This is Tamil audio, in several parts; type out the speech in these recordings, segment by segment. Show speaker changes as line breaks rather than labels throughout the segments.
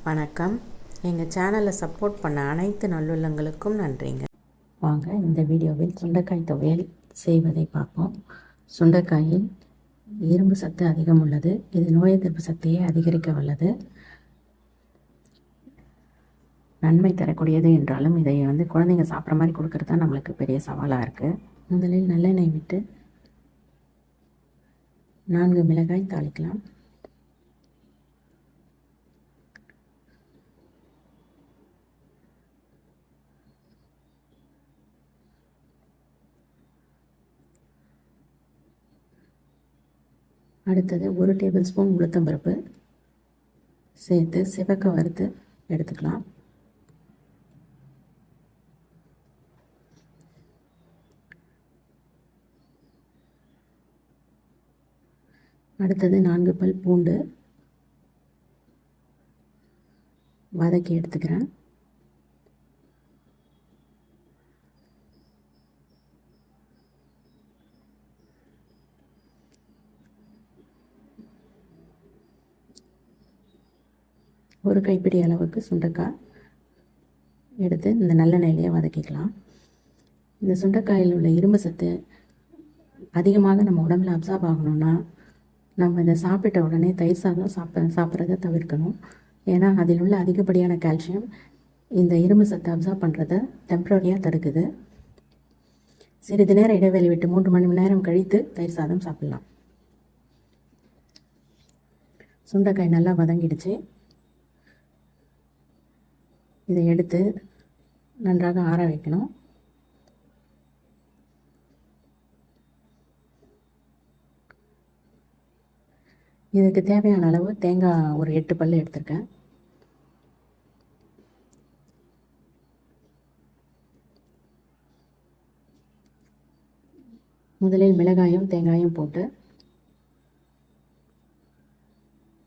வணக்கம். எங்கள் சேனலை சப்போர்ட் பண்ண அனைத்து நல்லுள்ளங்களுக்கும் நன்றிங்க.
வாங்க இந்த வீடியோவில் சுண்டைக்காய் துவையல் செய்வதை பார்ப்போம். சுண்டைக்காயில் இரும்பு சத்து அதிகம் உள்ளது. இது நோய் எதிர்ப்பு சக்தியை அதிகரிக்க வல்லது. நன்மை தரக்கூடியது என்றாலும் இதை குழந்தைங்க சாப்பிட்ற மாதிரி கொடுக்கறது தான் நம்மளுக்கு பெரிய சவாலாக இருக்குது. முதலில் நல்லெண்ணெய் விட்டு 4 மிளகாய் தாளிக்கலாம். அடுத்தது 1 டேபிள் ஸ்பூன் உளுத்தம்பருப்பு சேர்த்து சிவக்க வறுத்து எடுத்துக்கலாம். அடுத்தது 4 பல் பூண்டு வதக்கி எடுத்துக்கிறேன். ஒரு கைப்பிடி அளவுக்கு சுண்டைக்காய் எடுத்து இந்த நல்லெண்ணெயிலேயே வதக்கிக்கலாம். இந்த சுண்டைக்காயில் உள்ள இரும்பு சத்து அதிகமாக நம்ம உடம்புல அப்சார்ப் ஆகணும்னா நம்ம இதை சாப்பிட்ட உடனே தயிர் சாதம் சாப்பிட்றத தவிர்க்கணும். ஏன்னா அதில் உள்ள அதிகப்படியான கால்சியம் இந்த இரும்பு சத்து அப்சார்ப் பண்ணுறதை டெம்ப்ரரியாக தடுக்குது. சிறிது நேரம் இடைவெளி விட்டு 3 மணி நேரம் கழித்து தயிர் சாதம் சாப்பிட்லாம். சுண்டைக்காய் நல்லா வதங்கிடுச்சு. இதை எடுத்து நன்றாக ஆற வைக்கணும். இதுக்கு தேவையான அளவு தேங்காய் ஒரு 8 பல் எடுத்திருக்கேன். முதலில் மிளகாயும் தேங்காயும் போட்டு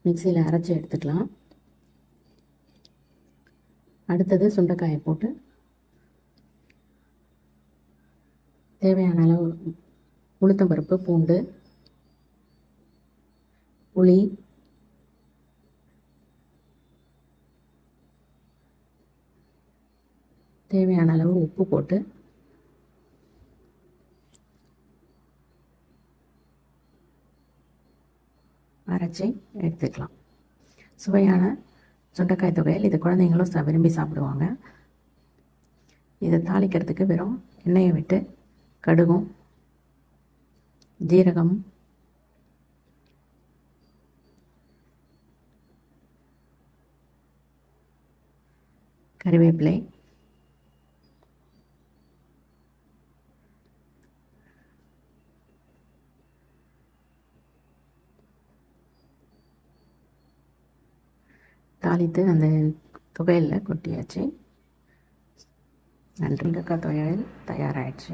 மிக்சியில் அரைச்சி எடுத்துக்கலாம். அடுத்தது சுண்டைக்காயை போட்டு தேவையான அளவு உளுத்தம்பருப்பு, பூண்டு, புளி, தேவையான அளவு உப்பு போட்டு அரைச்சி எடுத்துக்கலாம். சுவையான சுண்டைக்காய் துவையல். இது குழந்தைங்களும் விரும்பி சாப்பிடுவாங்க. இதை தாளிக்கிறதுக்கு வெறும் எண்ணெயை விட்டு கடுகும், ஜீரகம், கறிவேப்பிலை, தாளித்து அந்த துவையலில் கொட்டியாச்சு. நன்றி. சுண்டைக்காய் துவையல் தயாராகிடுச்சு.